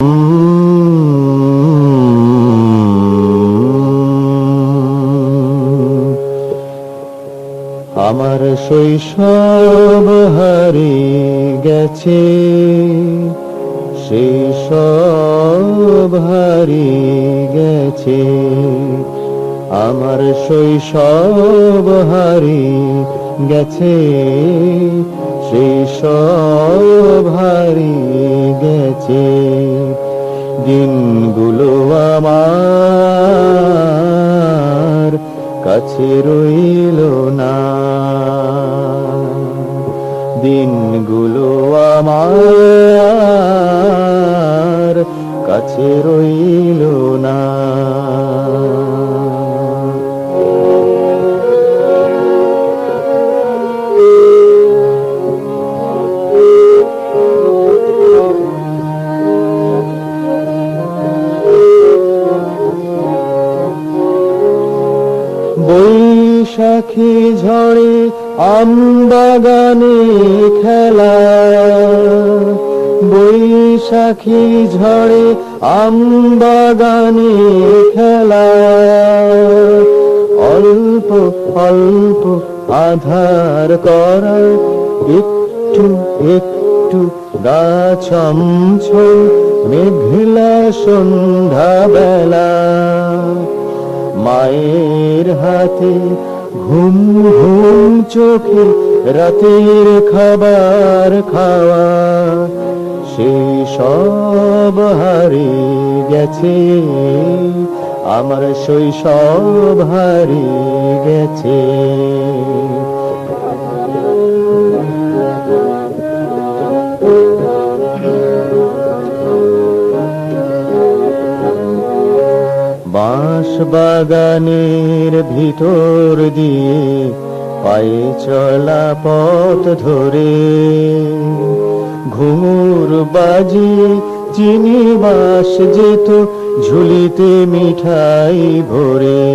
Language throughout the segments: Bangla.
আমার শৈশব হারিয়ে গেছে, সেই সব হারিয়ে গেছে। আমার শৈশব হারিয়ে গেছে, সেই সব হারিয়ে গেছে। দিনগুলো আমার কাছে রইল না, দিনগুলো আমার কাছে রইল না। বৈশাখী ঝড়ে আমবাগানে খেলা, বৈশাখী ঝড়ে আমবাগানে খেলা। অল্প অল্প আধার করা, একটু একটু গা ছমছম মেঘলা সন্ধ্যা বেলা। মায়ের হাতে ঘুম ঘুম চোখে রাতের খাবার খাওয়া, সেই সব হারিয়ে গেছে। আমার শৈশব হারিয়ে গেছে। বাঁশ বাগানের ভিতর দিয়ে পায়ে চলা পথ ধরে, ঘুঙুর বাজিয়ে চিনি বাস যেত ঝুলিতে মিঠাই ভরে।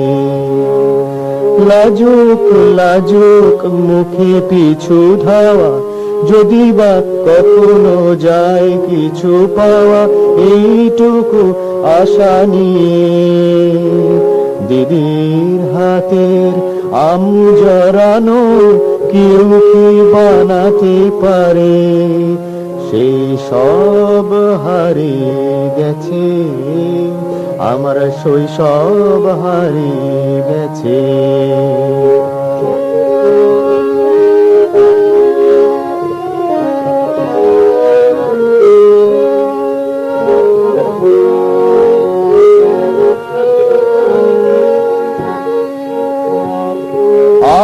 লাজুক লাজুক মুখে পিছু ধাওয়া, যদি বা কখনো যায় কিছু পাওয়া, এইটুকু আশা নিয়ে। দিদির হাতের আম জড়ানো কেউ কি বানাতে পারে, সেই সব হারিয়ে গেছে। আমার শৈশব হারিয়ে গেছে।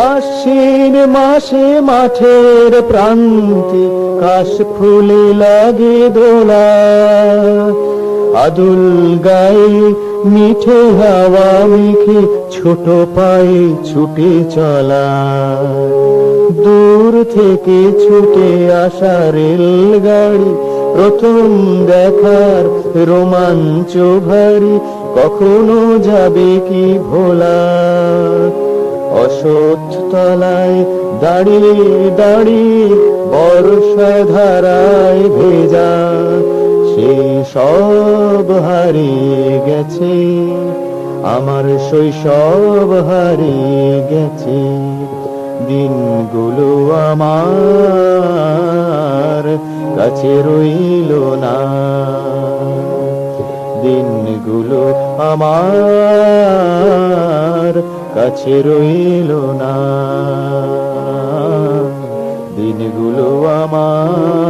আশ্বিন মাসে মাঠের প্রান্তে কাশ ফুলে লাগে দোলা, আদুল গায়ে মিঠে হাওয়া মেখে ছোট পায়ে ছুটে চলা। দূর থেকে ছুটে আসা রেলগাড়ি, প্রথম দেখার রোমাঞ্চ ভারী, কখনো যাবে কি ভোলা। অশ্বত্থ তলায় দাঁড়িয়ে দাঁড়িয়ে বর্ষা ধারায় ভেজা, সেই সব হারিয়ে গেছে। আমার শৈশব হারিয়ে গেছে। দিনগুলো আমার কাছে রইল না, দিনগুলো আমার কাছে রইল না, দিনগুলো আমার